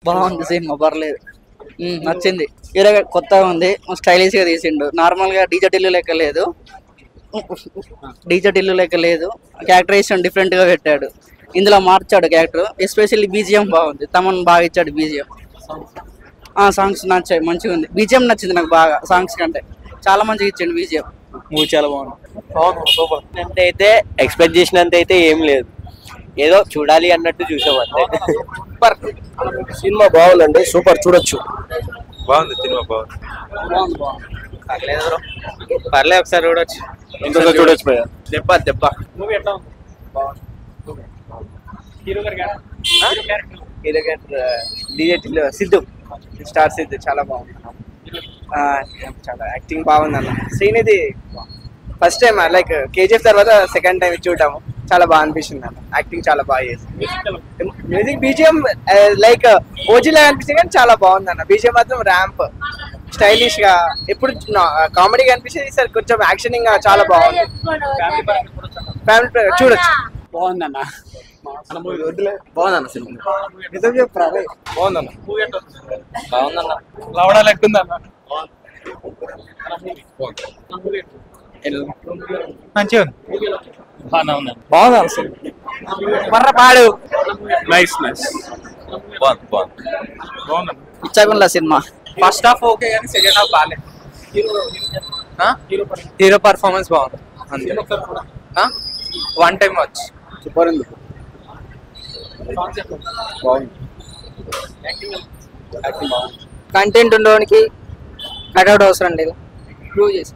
బాగుంది సినిమా, పర్లేదు, నచ్చింది. హీరో కొత్తగా ఉంది, స్టైలిష్ గా తీసిండు. నార్మల్ గా డీజే ఇల్లు లెక్క లేదు. క్యారెక్టరైజేషన్ డిఫరెంట్ గా పెట్టాడు. ఇందులో మార్చాడు క్యారెక్టర్. ఎస్పెషల్లీ బీజిఎం బాగుంది, తమన్ బాగా ఇచ్చాడు బీజిఎం. సాంగ్స్ నచ్చాయి, మంచిగా ఉంది. బీజిఎం నచ్చింది నాకు బాగా, సాంగ్స్ కంటే చాలా మంచిగా ఇచ్చాడు బీజిఎం. మూవీ చాలా బాగుంది. సూపర్. అంటే అయితే ఎక్స్పెక్ట్ చేసినంత అయితే ఏం లేదు, ఏదో చూడాలి అన్నట్టు చూసాం అంతే. సూపర్ సినిమా బాగుందండి, సూపర్, చూడొచ్చు. బాగుంది సినిమా, బాగుంది. పర్లేదు ఒకసారి చూడొచ్చు. చూడొచ్చు భయ్యా. దెబ్బ hero character Siddhu, star Siddhu చాలా బాగుంది. చాలా యాక్టింగ్ బాగుంది అన్న. Srinidhi first time like KGF తర్వాత సెకండ్ టైం చూడటము చాలా బాగా అనిపిస్తుంది అన్న. యాక్టింగ్ చాలా బాగా చేసింది. మ్యూజిక్ బీజిఎం లైక్ ఓజీలా అనిపిస్తుంది కానీ చాలా బాగుంది అన్న. బీజిఎం మాత్రం ర్యాంప్ స్టైలిష్ గా, ఎప్పుడు కామెడీగా అనిపిస్తుంది, సార్ కొంచెం యాక్షనింగ్ గా చాలా బాగుంది. ఫ్యామిలీ చూడొచ్చు. బాగుందన్న బాగుందన్న సినిమా. బాగుందన్న బాగుందన్న. లవడా లెక్కుందన్న. మంచిగా బాగుంది అసలు. మర్రపాడు నైస్ బాగుంది. ఇచ్చాగుండ్ల సినిమా. ఫస్ట్ హాఫ్ ఓకే కానీ సెకండ్ హాఫ్ బాగాలేదు. హీరో పర్ఫార్మెన్స్ బాగుంది అంతే. One time watch. సూపర్ ఉంది. కంటెంట్ ఉండడానికి కటౌట్ అవసరం లేదు, ప్రూవ్ చేసి